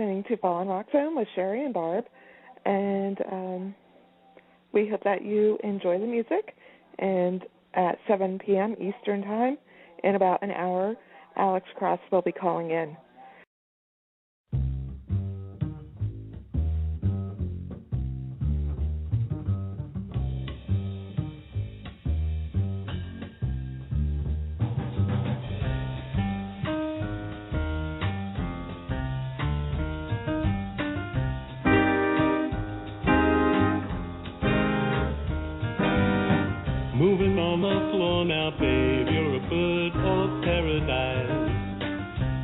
listening to Fallen Rock Zone with Sherry and Barb, and we hope that you enjoy the music. And at 7 p.m. Eastern Time, in about an hour, Alex Cross will be calling in. Moving on the floor now, babe, you're a bird of paradise.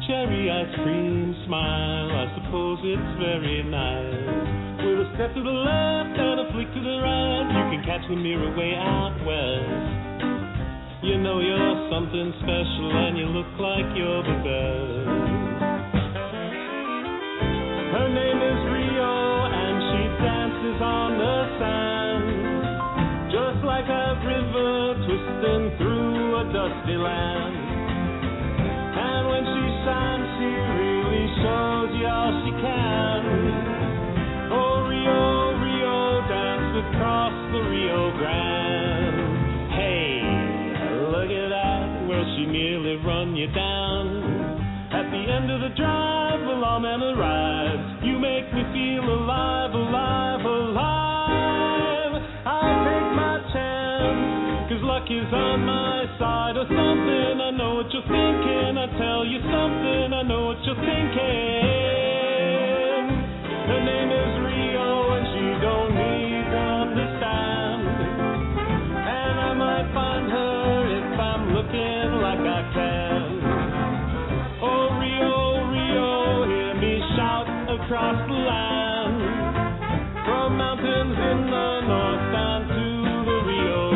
Cherry ice cream smile, I suppose it's very nice. With a step to the left and a flick to the right, you can catch the mirror way out west. You know you're something special and you look like you're the best. Her name is Rio and she dances on the sand, just like a river twisting through a dusty land. And when she shines, she really shows you all she can. Oh, Rio, Rio, dance across the Rio Grande. Hey, look at that, well, she nearly run you down. At the end of the drive, the lawman arrives. You make me feel alive, alive, alive. I take my chance, 'cause luck is on my side or something. I know what you're thinking, I tell you something, I know what you're thinking. Her name is Rio and she don't need to understand. And I might find her if I'm looking like I can. Oh, Rio, Rio, hear me shout across the land. From mountains in the north down to the Rio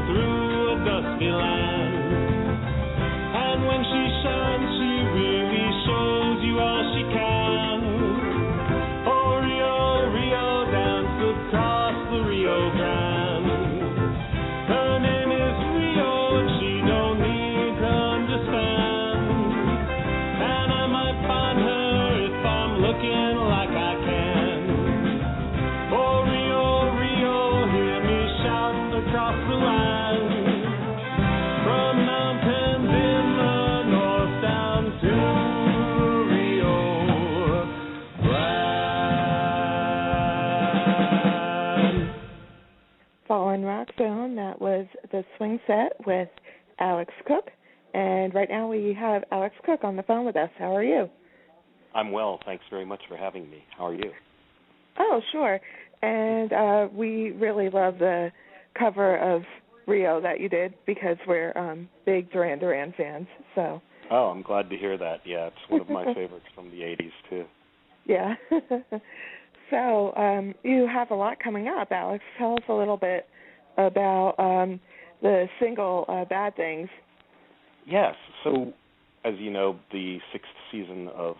through a dusty land. And when she shines, she really shows you all she can. Oh, Rio, Rio, dance across the Rio Grande. Her name is Rio and she don't need to understand. And I might find her if I'm looking like I can. Oh, Rio, Rio, hear me shout across the land. Fallen Rock Zone, that was the swing set with Alex Cook. And right now we have Alex Cook on the phone with us. How are you? I'm well. Thanks very much for having me. How are you? Oh, sure. And we really love the cover of Rio that you did because we're big Duran Duran fans. So. Oh, I'm glad to hear that. Yeah, it's one of my favorites from the 80s, too. Yeah. So you have a lot coming up, Alex. Tell us a little bit about the single Bad Things. Yes. So, as you know, the 6th season of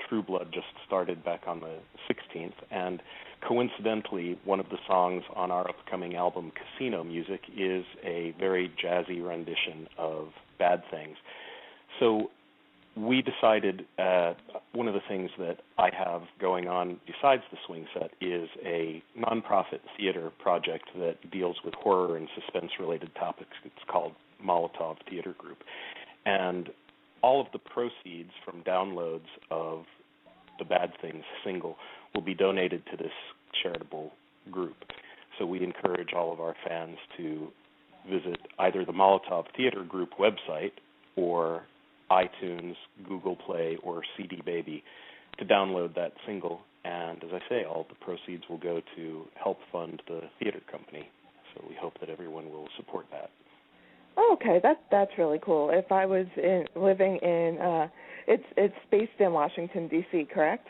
True Blood just started back on the 16th, and coincidentally, one of the songs on our upcoming album, Casino Music, is a very jazzy rendition of Bad Things. So we decided one of the things that I have going on besides the swing set is a nonprofit theater project that deals with horror and suspense-related topics. It's called Molotov Theater Group. And all of the proceeds from downloads of the Bad Things single will be donated to this charitable group. So we encourage all of our fans to visit either the Molotov Theater Group website or iTunes, Google Play, or CD Baby to download that single. And as I say, all the proceeds will go to help fund the theater company. So we hope that everyone will support that. Oh, okay, that's really cool. If I was living in, it's based in Washington, D.C., correct?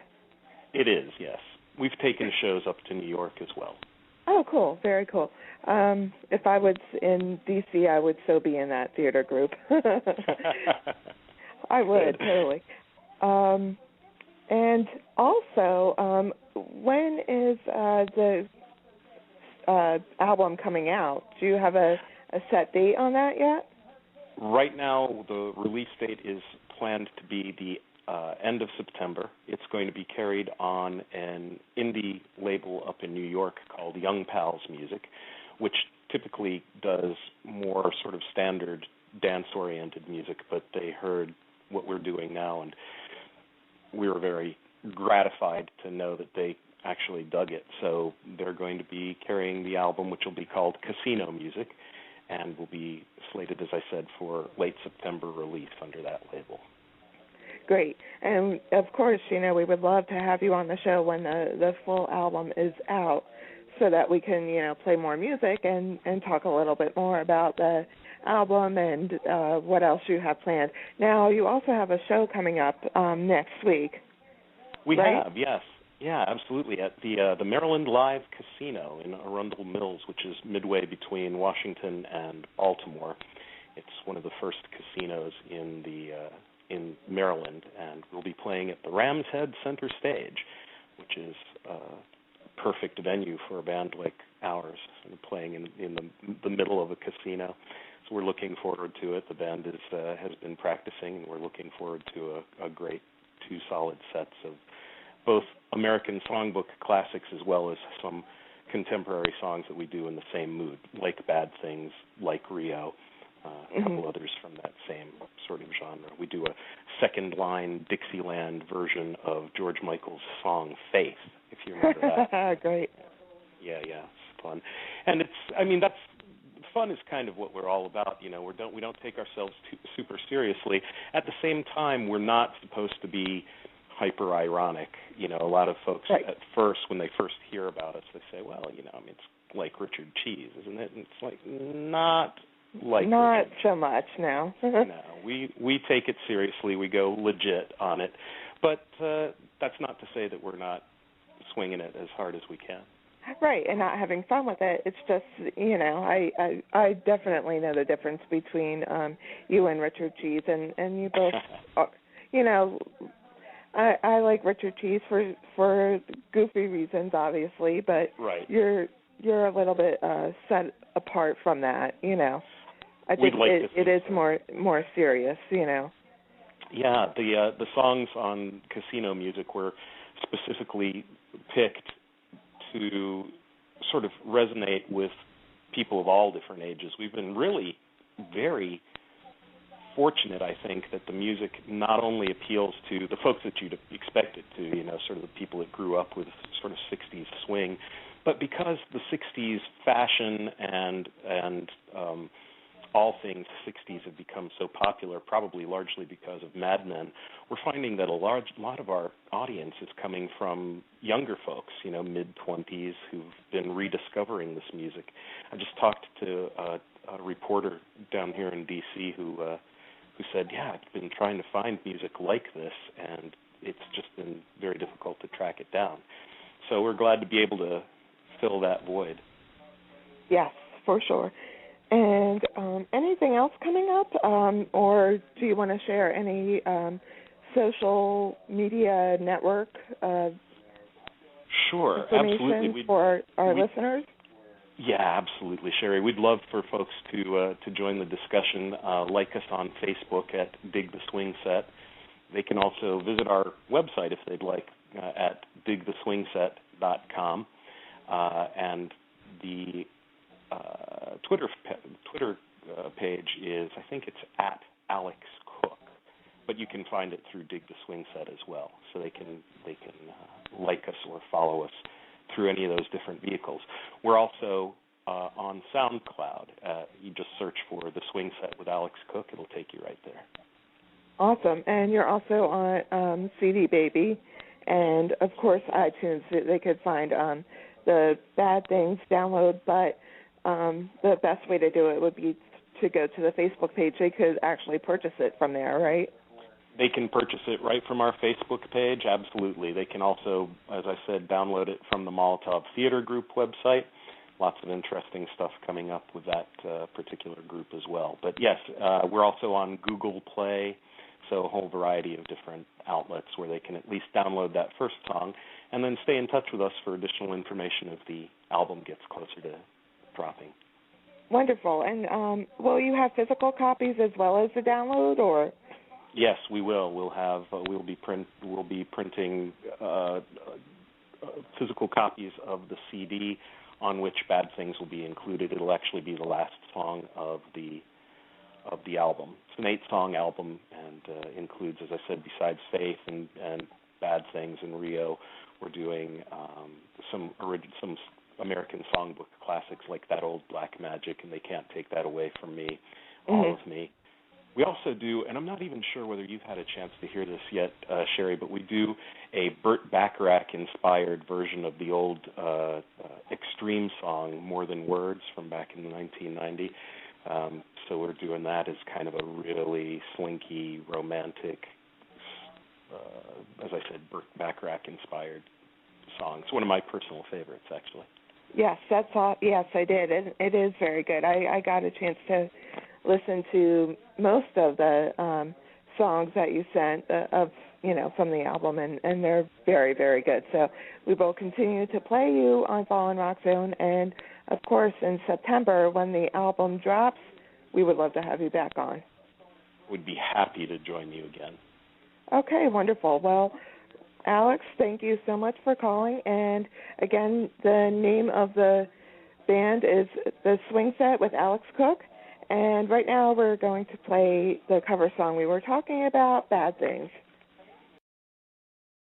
It is, yes. we've taken shows up to New York as well. Oh, cool. Very cool. If I was in D.C., I would so be in that theater group. I would, totally. And also, when is the album coming out? Do you have a set date on that yet? Right now, the release date is planned to be the end of September. It's going to be carried on an indie label up in New York called Young Pals Music, which typically does more sort of standard dance-oriented music, but they heard what we're doing now, and we were very gratified to know that they actually dug it. So they're going to be carrying the album, which will be called Casino Music, and will be slated, as I said, for late September release under that label. Great. And, of course, we would love to have you on the show when the full album is out so that we can, play more music and talk a little bit more about the album and what else you have planned. Now, you also have a show coming up next week. We right? have, yes. Yeah, absolutely. At the Maryland Live Casino in Arundel Mills, which is midway between Washington and Baltimore. It's one of the first casinos in Maryland, and we'll be playing at the Ram's Head Center Stage, which is a perfect venue for a band like ours, and playing in the middle of a casino. So we're looking forward to it. The band has been practicing, and we're looking forward to a great 2 solid sets of both American songbook classics as well as some contemporary songs that we do in the same mood, like Bad Things, like Rio, a couple others from that same sort of genre. We do a second line Dixieland version of George Michael's song Faith, if you remember that. Great. Yeah, it's fun. And that's fun is kind of what we're all about. We don't take ourselves super seriously. At the same time, we're not supposed to be hyper ironic. A lot of folks at first, when they first hear about us, they say, well, it's like Richard Cheese, isn't it? And it's like, not like not Richard. So much now. No, we take it seriously. We go legit on it. But that's not to say that we're not swinging it as hard as we can. Right, and not having fun with it. It's just, I definitely know the difference between you and Richard Cheese, and you both, I like Richard Cheese for goofy reasons, obviously, but right. You're a little bit set apart from that, I think it is more serious, Yeah, the songs on Casino Music were specifically picked to sort of resonate with people of all different ages. We've been really very fortunate, I think, that the music not only appeals to the folks that you'd expect it to, sort of the people that grew up with sort of 60s swing, but because the 60s fashion and all things 60s have become so popular, probably largely because of Mad Men, we're finding that a lot of our audience is coming from younger folks, mid-20s, who've been rediscovering this music. I just talked to a reporter down here in D.C. who said, I've been trying to find music like this, and it's just been very difficult to track it down. So we're glad to be able to fill that void. Yes, for sure. And anything else coming up, or do you want to share any social media network Sure, information absolutely. for our listeners? Yeah, absolutely, Sherry. We'd love for folks to join the discussion. Like us on Facebook at Dig the Swing Set. They can also visit our website if they'd like at digtheswingset.com, and the Twitter page is, I think it's at Alex Cook, but you can find it through Dig the Swing Set as well. So they can like us or follow us through any of those different vehicles. We're also on SoundCloud. You just search for The Swing Set with Alex Cook. It'll take you right there. Awesome. And you're also on CD Baby and, of course, iTunes. They could find the Bad Things download, but the best way to do it would be to go to the Facebook page. They could actually purchase it from there, right? They can purchase it right from our Facebook page, absolutely. They can also, as I said, download it from the Molotov Theater Group website. Lots of interesting stuff coming up with that particular group as well. But yes, we're also on Google Play, so a whole variety of different outlets where they can at least download that first song and then stay in touch with us for additional information as the album gets closer to dropping. Wonderful. And will you have physical copies as well as the download, or? Yes, we will. We'll be printing physical copies of the CD on which Bad Things will be included. It'll actually be the last song of the album. It's an 8-song album and includes, as I said, besides Faith and Bad Things and Rio, we're doing some American songbook classics like That Old Black Magic and They Can't Take That Away From Me, All of Me. We also do, and I'm not even sure whether you've had a chance to hear this yet, Sherry, but we do a Burt Bacharach-inspired version of the old Extreme song, More Than Words, from back in 1990. So we're doing that as kind of a really slinky, romantic, as I said, Burt Bacharach-inspired song. It's one of my personal favorites, actually. Yes, that's all. Yes, I did. It is very good. I got a chance to listen to most of the songs that you sent from the album, and they're very, very good. So we will continue to play you on Fallen Rock Zone, and of course in September when the album drops, we would love to have you back on. We'd be happy to join you again. Okay, wonderful. Well, Alex, thank you so much for calling, and again, the name of the band is The Swing Set with Alex Cook. And right now we're going to play the cover song we were talking about, Bad Things.